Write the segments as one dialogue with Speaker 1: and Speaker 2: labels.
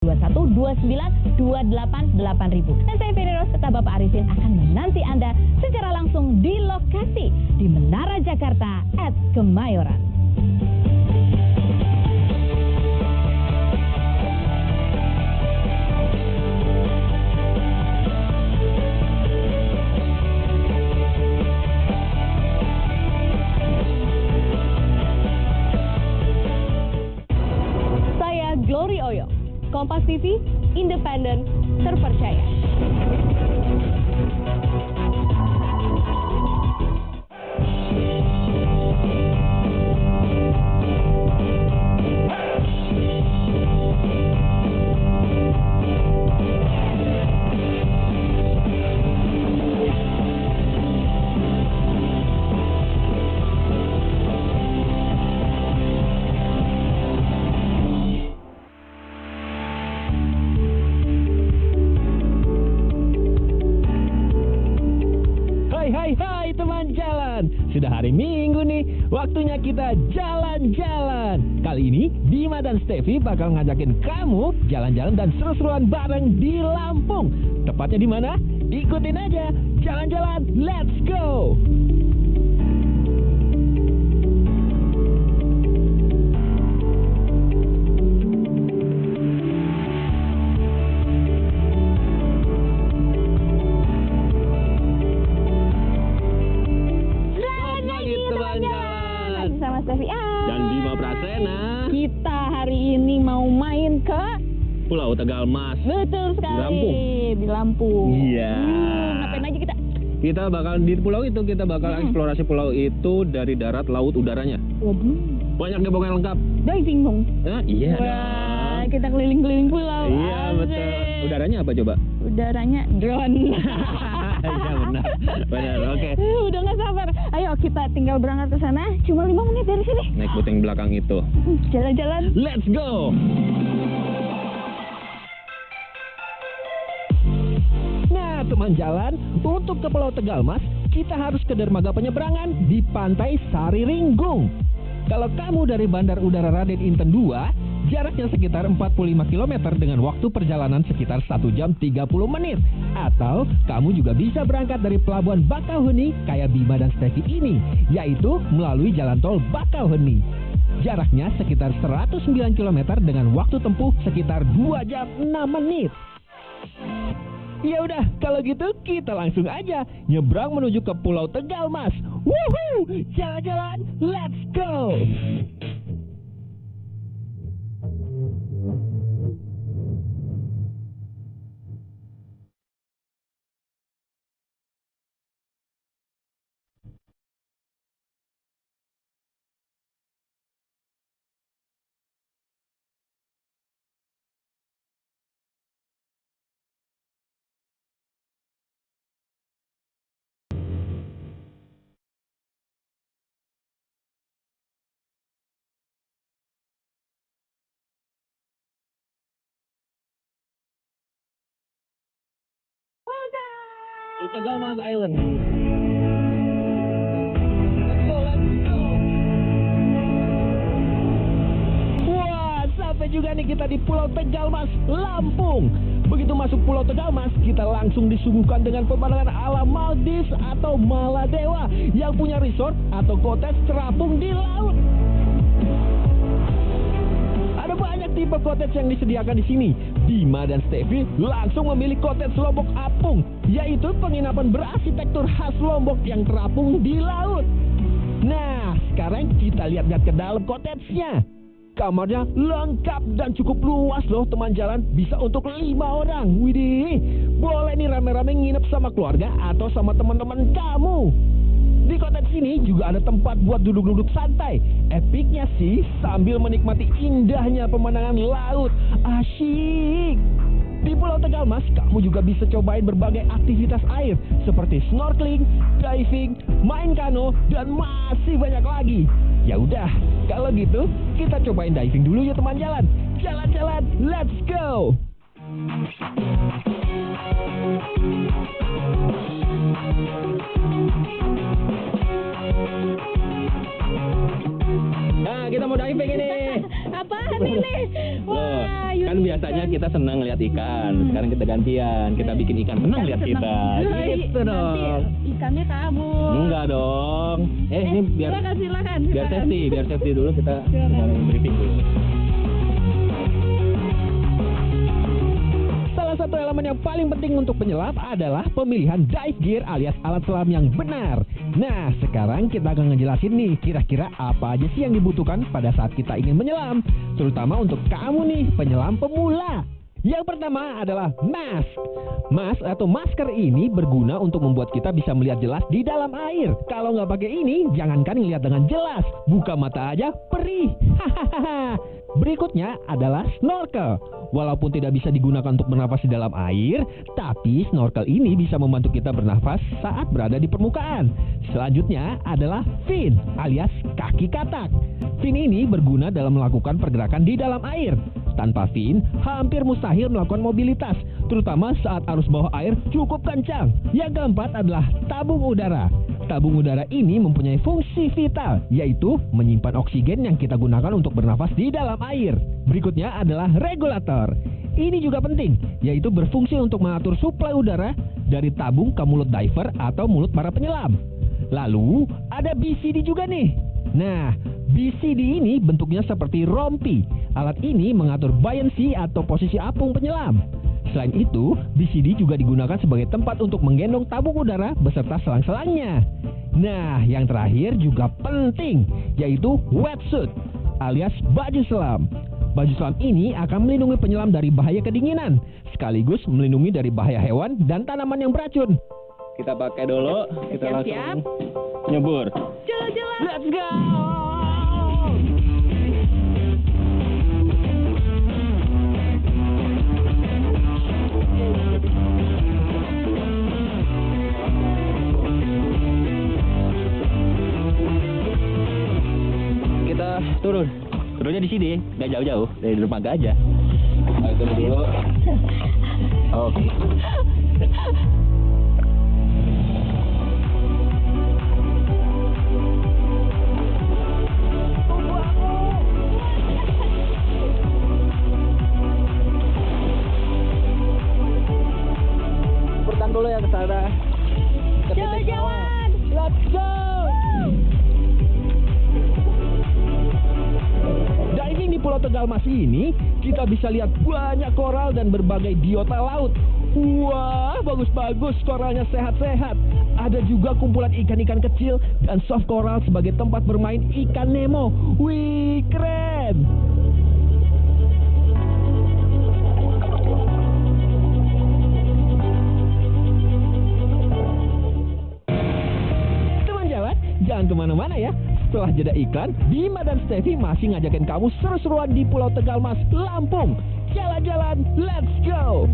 Speaker 1: 2129288000. Dan saya Ferry Rose serta Bapak Arifin akan menanti Anda secara langsung di lokasi di Menara Jakarta at Kemayoran. Saya Glory Oyo, Kompas TV, independen, terpercaya.
Speaker 2: Hai teman jalan, sudah hari Minggu nih, waktunya kita jalan-jalan. Kali ini Bima dan Steffi bakal ngajakin kamu jalan-jalan dan seru-seruan bareng di Lampung. Tepatnya di mana? Ikutin aja, jalan-jalan, let's go!
Speaker 1: Sama Steffi
Speaker 2: Dan Bima Prasena.
Speaker 1: Kita hari ini mau main ke
Speaker 2: Pulau Tegalmas.
Speaker 1: betul sekali
Speaker 2: Di Lampung.
Speaker 1: Di Lampung.
Speaker 2: Iya.
Speaker 1: Ngapain aja kita?
Speaker 2: Kita bakal di pulau itu, kita bakal eksplorasi pulau itu dari darat, laut, udaranya.
Speaker 1: Waduh.
Speaker 2: Banyak gembong yang lengkap.
Speaker 1: Diving dong.
Speaker 2: Iya
Speaker 1: Wah, kita keliling-keliling pulau.
Speaker 2: Iya betul.
Speaker 1: Asik.
Speaker 2: Udaranya apa coba?
Speaker 1: Udaranya drone.
Speaker 2: Iya benar. Benar. Oke.
Speaker 1: Udah nggak sabar. Ayo kita tinggal berangkat ke sana. Cuma 5 menit dari sini.
Speaker 2: Naik puting belakang itu.
Speaker 1: Jalan-jalan.
Speaker 2: Let's go. Nah, teman jalan, untuk ke Pulau Tegalmas, kita harus ke dermaga penyeberangan di Pantai Sariringgung. Kalau kamu dari Bandar Udara Raden Inten 2, jaraknya sekitar 45 km dengan waktu perjalanan sekitar 1 jam 30 menit. Atau kamu juga bisa berangkat dari Pelabuhan Bakauheni kayak Bima dan Steffi ini, yaitu melalui jalan tol Bakauheni. Jaraknya sekitar 109 km dengan waktu tempuh sekitar 2 jam 6 menit. Ya udah, kalau gitu kita langsung aja nyebrang menuju ke Pulau Tegalmas. Woohoo! Jalan-jalan, let's go! Tegalmas Island. Wah, sampai juga nih kita di Pulau Tegalmas, Lampung. Begitu masuk Pulau Tegalmas, kita langsung disuguhkan dengan pemandangan alam Maldives atau Maladewa yang punya resort atau cottage terapung di laut. Ada banyak tipe cottage yang disediakan di sini. Bima dan Steffi langsung memilih cottage Lombok Apung, yaitu penginapan berarsitektur khas Lombok yang terapung di laut. Nah, sekarang kita lihat-lihat ke dalam cottage-nya. Kamarnya lengkap dan cukup luas loh teman jalan, bisa untuk 5 orang. Widih, boleh nih rame-rame nginep sama keluarga atau sama teman-teman kamu. Di cottage sini juga ada tempat buat duduk-duduk santai. Epicnya sih sambil menikmati indahnya pemandangan laut. Asyik. Di Pulau Tegalmas, kamu juga bisa cobain berbagai aktivitas air seperti snorkeling, diving, main kano, dan masih banyak lagi. Ya udah, kalau gitu kita cobain diving dulu ya teman jalan. Jalan-jalan, let's go. Nah, kita mau diving ini.
Speaker 1: Apaan ini? Wah,
Speaker 2: Kan biasanya kita
Speaker 3: kita senang lihat ikan. Sekarang kita gantian, kita bikin ikan senang lihat kita. Gitu dong.
Speaker 1: Ikannya kabur.
Speaker 3: Enggak dong. Ini biar
Speaker 1: silakan.
Speaker 3: biar safety dulu kita briefing dulu.
Speaker 2: Salah satu elemen yang paling penting untuk penyelam adalah pemilihan dive gear alias alat selam yang benar. Nah, sekarang kita akan ngejelasin nih kira-kira apa aja sih yang dibutuhkan pada saat kita ingin menyelam, terutama untuk kamu nih penyelam pemula. Yang pertama adalah mask. Mask atau masker ini berguna untuk membuat kita bisa melihat jelas di dalam air. Kalau nggak pakai ini, jangankan ngelihat dengan jelas, buka mata aja perih. Hahaha. Berikutnya adalah snorkel. Walaupun tidak bisa digunakan untuk bernafas di dalam air, tapi snorkel ini bisa membantu kita bernafas saat berada di permukaan. Selanjutnya adalah fin alias kaki katak. Fin ini berguna dalam melakukan pergerakan di dalam air. Tanpa fin, hampir mustahil melakukan mobilitas, terutama saat arus bawah air cukup kencang. Yang keempat adalah tabung udara. Tabung udara ini mempunyai fungsi vital, yaitu menyimpan oksigen yang kita gunakan untuk bernafas di dalam air. Berikutnya adalah regulator. Ini juga penting, yaitu berfungsi untuk mengatur suplai udara dari tabung ke mulut diver atau mulut para penyelam. Lalu, ada BCD juga nih. Nah, BCD ini bentuknya seperti rompi. Alat ini mengatur buoyancy atau posisi apung penyelam. Selain itu, BCD juga digunakan sebagai tempat untuk menggendong tabung udara beserta selang-selangnya. Nah, yang terakhir juga penting, yaitu wetsuit alias baju selam. Baju selam ini akan melindungi penyelam dari bahaya kedinginan, sekaligus melindungi dari bahaya hewan dan tanaman yang beracun.
Speaker 3: Kita pakai dulu, kita langsung nyebur.
Speaker 1: Jalan-jalan.
Speaker 2: Let's go!
Speaker 3: Kita turunnya di sini, nggak jauh-jauh dari dermaga aja. Ayo turun dulu. Oke. Turun dulu ya ke sana.
Speaker 1: Jalan-jalan.
Speaker 2: Let's go! Diving di Pulau Tegal Mas ini, kita bisa lihat banyak koral dan berbagai biota laut. Wah, bagus-bagus, koralnya sehat-sehat. Ada juga kumpulan ikan-ikan kecil dan soft coral sebagai tempat bermain ikan Nemo. Wih, keren! Teman jalan, jangan kemana-mana ya. Setelah jeda iklan, Bima dan Steffi masih ngajakin kamu seru-seruan di Pulau Tegal Mas, Lampung. Jalan-jalan, let's go!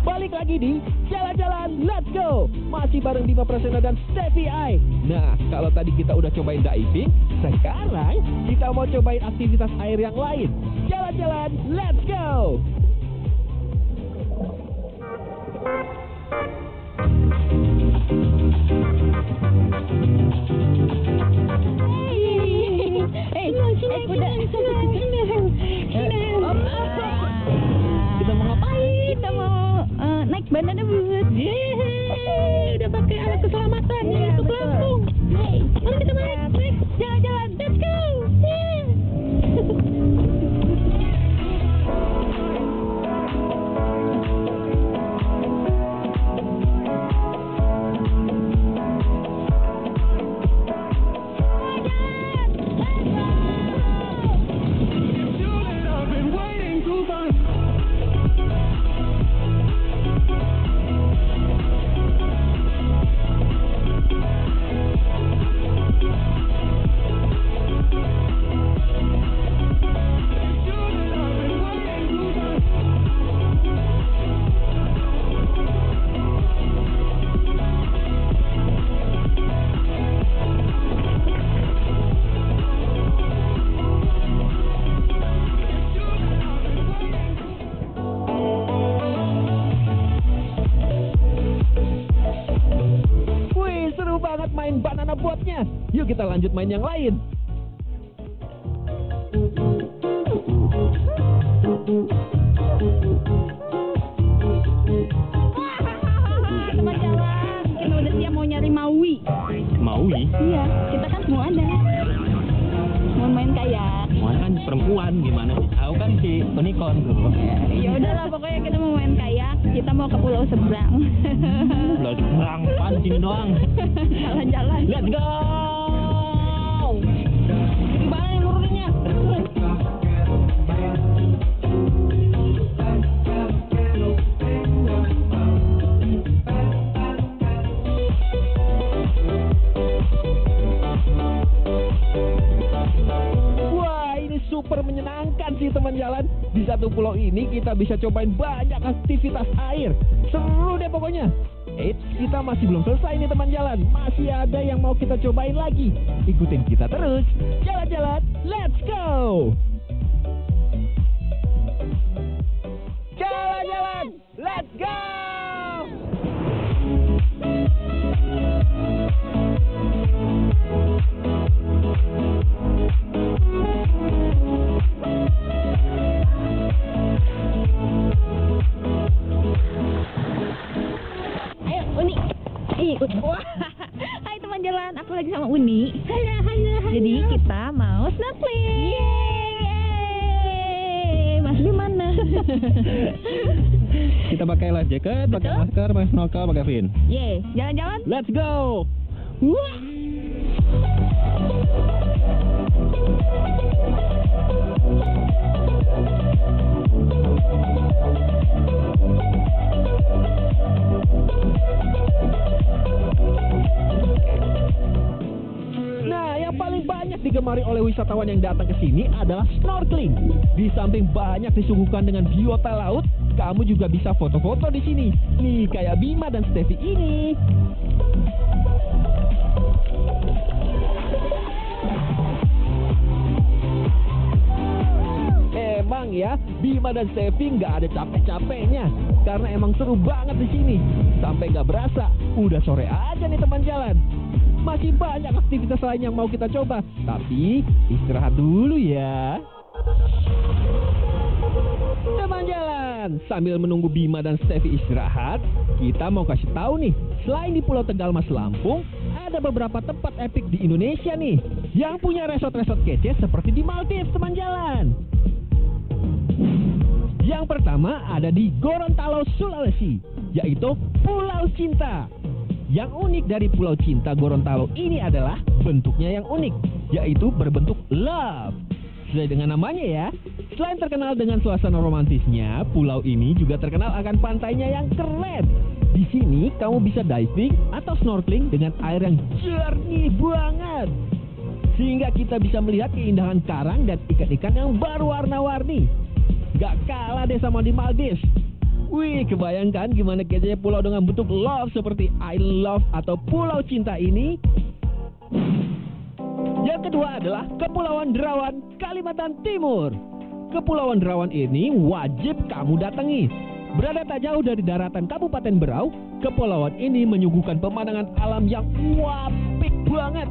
Speaker 2: Balik lagi di Jalan-jalan, let's go! Masih bareng Bima Presena dan Steffi I. Nah, kalau tadi kita udah cobain diving, sekarang kita mau cobain aktivitas air yang lain. Jalan-jalan, let's go!
Speaker 1: Kita mau ngapain? Kita mau naik banana boat. Udah pakai alat keselamatan untuk Lampung. Mari kita naik. Jalan-jalan, let's go.
Speaker 2: slotnya. Yuk kita lanjut main yang lain.
Speaker 1: Teman jalan, kita udah siap mau nyari Maui.
Speaker 3: Maui?
Speaker 1: Iya, kita kan semua ada. Mau main kayak.
Speaker 3: Mau kan perempuan gimana sih? Aku kan si unicorn tuh.
Speaker 1: Ya udahlah, pokoknya kita mau main kayak. Kita mau ke pulau seberang.
Speaker 3: Udah seberang, pan sini doang.
Speaker 1: Jalan-jalan.
Speaker 3: Let's go. Gimana nih nuruninnya?
Speaker 2: Wah, ini super menyenangkan sih teman jalan. Di satu pulau ini kita bisa cobain banyak aktivitas air. Seru deh pokoknya. Eits, kita masih belum selesai nih teman jalan. Masih ada yang mau kita cobain lagi. Ikutin kita terus. Jalan-jalan, let's go! Jalan-jalan, let's go!
Speaker 1: Ayo, Uni. Ikut. Wah. Hai teman jalan, aku lagi sama Uni. Jadi kita mau snorkeling. Yeay. Mas di mana?
Speaker 3: Kita pakai life jacket, pakai
Speaker 1: Betul.
Speaker 3: masker, pakai snorkel, pakai fin.
Speaker 1: Yeay, jalan-jalan.
Speaker 3: Let's go. Wah.
Speaker 2: Nah, yang paling banyak digemari oleh wisatawan yang datang ke sini adalah snorkeling. Di samping banyak disuguhkan dengan biota laut, kamu juga bisa foto-foto di sini. Nih, kayak Bima dan Steffi ini. Emang ya, Bima dan Steffi nggak ada capek-capeknya karena emang seru banget di sini. Sampai nggak berasa, udah sore aja nih teman jalan. Masih banyak aktivitas lain yang mau kita coba, tapi istirahat dulu ya. Teman jalan, sambil menunggu Bima dan Steffi istirahat, kita mau kasih tahu nih, selain di Pulau Tegal Mas Lampung, ada beberapa tempat epik di Indonesia nih, yang punya resort-resort kece seperti di Maldives, teman jalan. Yang pertama ada di Gorontalo, Sulawesi, yaitu Pulau Cinta. Yang unik dari Pulau Cinta Gorontalo ini adalah bentuknya yang unik, yaitu berbentuk love. Sesuai dengan namanya ya, selain terkenal dengan suasana romantisnya, pulau ini juga terkenal akan pantainya yang keren. Di sini kamu bisa diving atau snorkeling dengan air yang jernih banget. Sehingga kita bisa melihat keindahan karang dan ikan-ikan yang berwarna-warni. Gak kalah deh sama di Maldives. Wih, kebayangkan gimana kecenya pulau dengan bentuk love seperti I Love atau Pulau Cinta ini? Yang kedua adalah Kepulauan Derawan, Kalimantan Timur. Kepulauan Derawan ini wajib kamu datangi. Berada tak jauh dari daratan Kabupaten Berau, kepulauan ini menyuguhkan pemandangan alam yang wapik banget.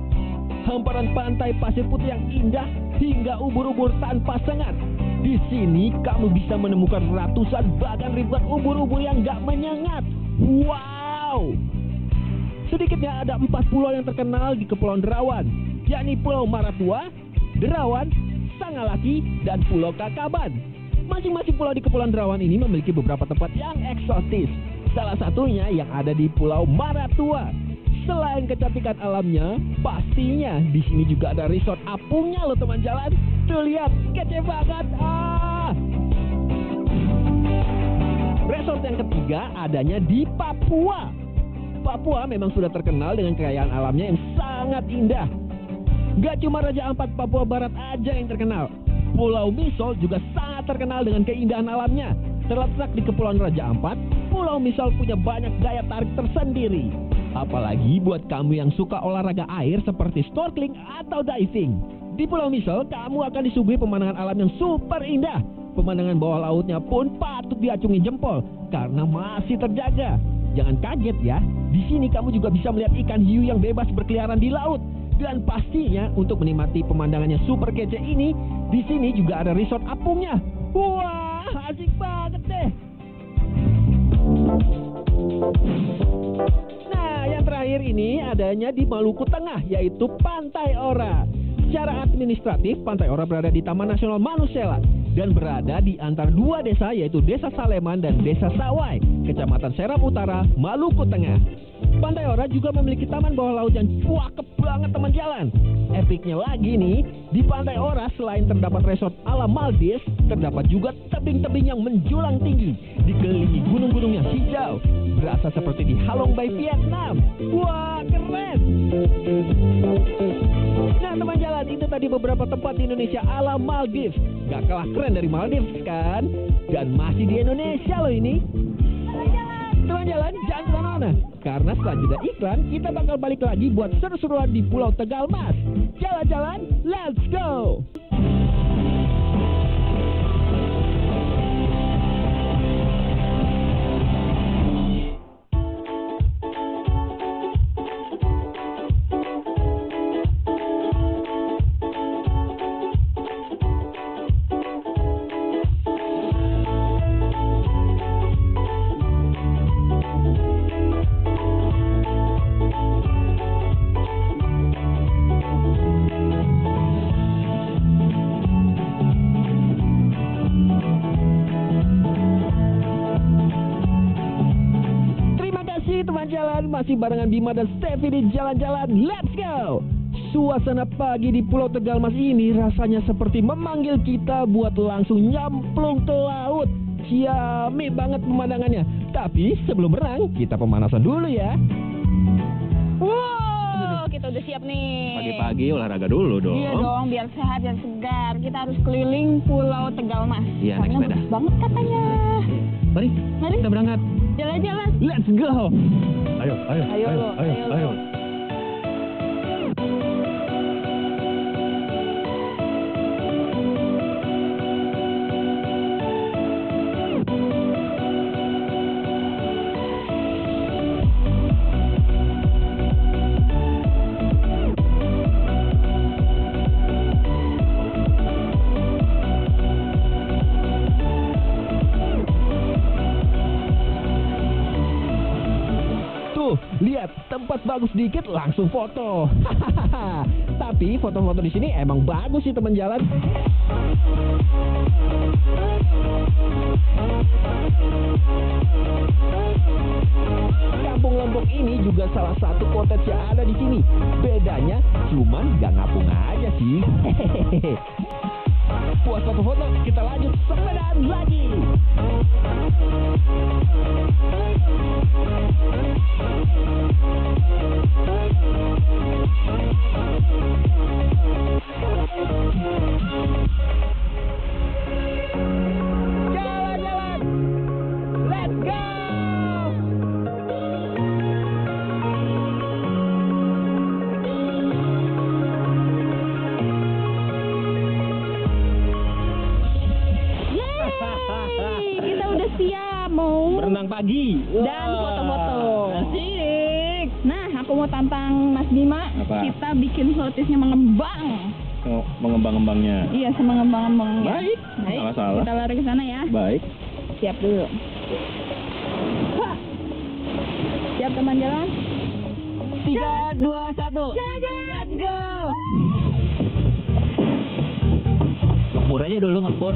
Speaker 2: Hamparan pantai pasir putih yang indah hingga ubur-ubur tanpa sengat. Di sini kamu bisa menemukan ratusan bahkan ribuan ubur-ubur yang gak menyengat. Wow! Sedikitnya ada 4 pulau yang terkenal di Kepulauan Derawan, yakni Pulau Maratua, Derawan, Sangalaki, dan Pulau Kakaban. Masing-masing pulau di Kepulauan Derawan ini memiliki beberapa tempat yang eksotis. Salah satunya yang ada di Pulau Maratua. Selain kecantikan alamnya, pastinya di sini juga ada resort apungnya loh teman jalan. Tuh lihat, kece banget. Resort yang ketiga adanya di Papua. Papua memang sudah terkenal dengan kekayaan alamnya yang sangat indah. Gak cuma Raja Ampat Papua Barat aja yang terkenal. Pulau Misol juga sangat terkenal dengan keindahan alamnya. Terletak di Kepulauan Raja Ampat, Pulau Misol punya banyak daya tarik tersendiri. Apalagi buat kamu yang suka olahraga air seperti snorkeling atau diving. Di Pulau Misol, kamu akan disuguhi pemandangan alam yang super indah. Pemandangan bawah lautnya pun patut diacungi jempol karena masih terjaga. jangan kaget ya. Di sini kamu juga bisa melihat ikan hiu yang bebas berkeliaran di laut. Dan pastinya untuk menikmati pemandangannya super kece ini, di sini juga ada resort apungnya. Wah, asik banget deh. Nah, yang terakhir ini adanya di Maluku Tengah, yaitu Pantai Ora. Secara administratif, Pantai Ora berada di Taman Nasional Manusela dan berada di antara dua desa, yaitu Desa Saleman dan Desa Sawai, Kecamatan Seram Utara, Maluku Tengah. Pantai Ora juga memiliki taman bawah laut yang cakep banget teman jalan. Epicnya lagi nih, di Pantai Ora selain terdapat resort ala Maldives, terdapat juga tebing-tebing yang menjulang tinggi, dikelilingi gunung-gunung yang hijau, berasa seperti di Halong Bay, Vietnam. Wah, keren! Nah teman jalan, itu tadi beberapa tempat di Indonesia ala Maldives. Gak kalah keren dari Maldives kan? Dan masih di Indonesia loh ini. Teman jalan, jangan kemana-mana. Karena setelah jeda iklan, kita bakal balik lagi buat seru-seruan di Pulau Tegal Mas. Jalan-jalan, let's go! Masih barengan Bima dan Steffi di jalan-jalan, let's go! Suasana pagi di Pulau Tegal Mas ini rasanya seperti memanggil kita buat langsung nyemplung ke laut. Ciamik banget pemandangannya. Tapi sebelum berenang, kita pemanasan dulu ya.
Speaker 1: Wow, kita udah siap nih.
Speaker 3: Pagi-pagi olahraga dulu dong.
Speaker 1: Iya dong, biar sehat dan segar. Kita harus keliling Pulau Tegal Mas.
Speaker 3: Iya, naik sepeda.
Speaker 1: Bagus banget katanya.
Speaker 3: Mari, kita berangkat.
Speaker 1: Jalan-jalan.
Speaker 3: Let's go!
Speaker 2: Ayo.
Speaker 1: Ayo.
Speaker 2: Lihat, tempat bagus dikit langsung foto. Tapi foto-foto di sini emang bagus sih teman jalan. Kampung Lombok ini juga salah satu cottage yang ada di sini. Bedanya cuman gak ngapung aja sih. Puas foto-foto, kita lanjut sepedaan lagi. Jalan-jalan, let's go!
Speaker 1: Yeay, kita udah siap mau
Speaker 3: Berenang pagi.
Speaker 1: dan foto-foto.
Speaker 3: Asik.
Speaker 1: Nah, aku mau tantang Mas Bima.
Speaker 3: Apa?
Speaker 1: Kita bikin floatisnya mengembang.
Speaker 3: Oh, mengembang-embangnya.
Speaker 1: Iya, semengembang-embang.
Speaker 3: Baik. Salah-salah.
Speaker 1: Kita lari ke sana ya.
Speaker 3: Baik.
Speaker 1: Siap dulu. Hah. Siap teman jalan?
Speaker 3: 3, 2, 1.
Speaker 1: Let's go.
Speaker 3: Ngepur aja dulu, ngepur.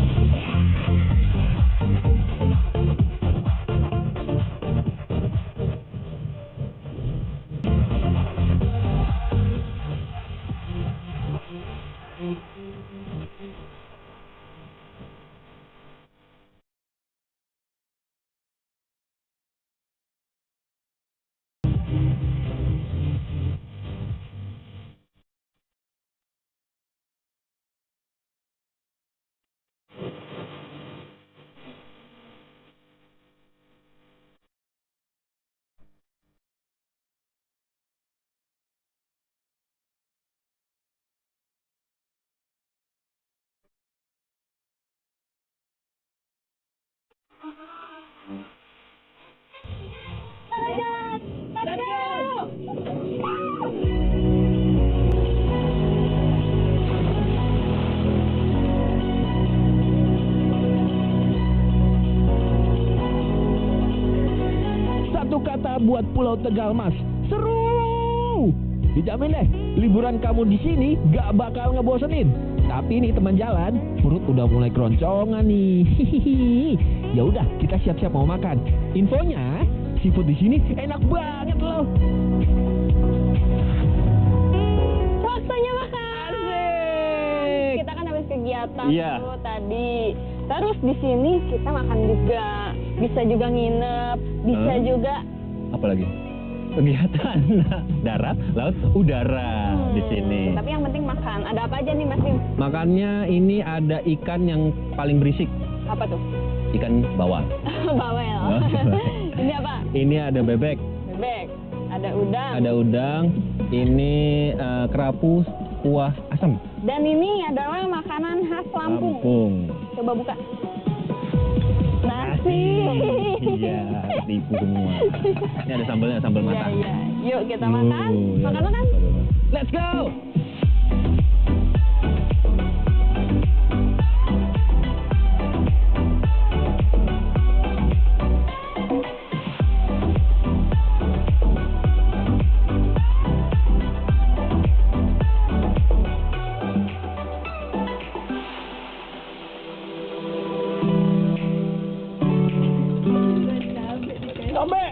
Speaker 2: Satu kata buat Pulau Tegal Mas, seru. Dijamin deh, liburan kamu di sini gak bakal ngebosenin. Tapi nih teman jalan, perut udah mulai keroncongan nih. Hihihi. Ya udah, kita siap-siap mau makan. Infonya, seafood di sini enak banget loh.
Speaker 1: Waktunya makan.
Speaker 2: Asik.
Speaker 1: Kita kan habis kegiatan
Speaker 3: Iya.
Speaker 1: tuh tadi. Terus di sini kita makan juga. Bisa juga nginep, bisa juga
Speaker 3: Apa lagi? Kegiatan darat, laut, udara di sini.
Speaker 1: Tapi yang penting makan. Ada apa aja nih Mas Bim?
Speaker 3: Makannya ini ada ikan yang paling berisik,
Speaker 1: Apa tuh?
Speaker 3: ikan bawal.
Speaker 1: Bawel.
Speaker 3: Oh.
Speaker 1: Ini apa?
Speaker 3: Ini ada bebek,
Speaker 1: Bebek. Ada udang.
Speaker 3: ada udang, ini kerapu kuah asam.
Speaker 1: Dan ini adalah makanan khas Lampung. Coba buka. Nasi.
Speaker 3: Iya, tipu semua. Ini ada sambalnya, sambal
Speaker 1: Iya,
Speaker 3: matang.
Speaker 1: iya. Yuk kita makan.
Speaker 3: Ya.
Speaker 1: Makan-makan.
Speaker 3: Let's go.
Speaker 2: Sampai.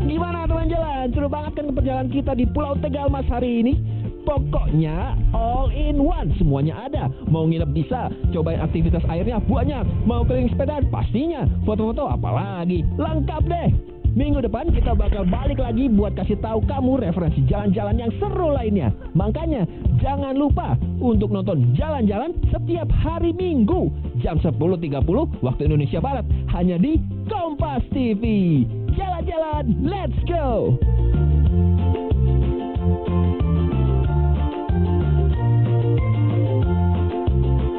Speaker 2: Gimana teman jalan? Seru banget kan perjalanan kita di Pulau Tegal Mas hari ini? Pokoknya all in one, semuanya ada. Mau nginep bisa, cobain aktivitas airnya banyak. Mau keliling sepedaan pastinya, foto-foto apalagi, lengkap deh. Minggu depan kita bakal balik lagi buat kasih tahu kamu referensi jalan-jalan yang seru lainnya. Makanya jangan lupa untuk nonton Jalan-Jalan setiap hari Minggu jam 10.30 waktu Indonesia Barat hanya di Kompas TV. Jalan-jalan, let's go!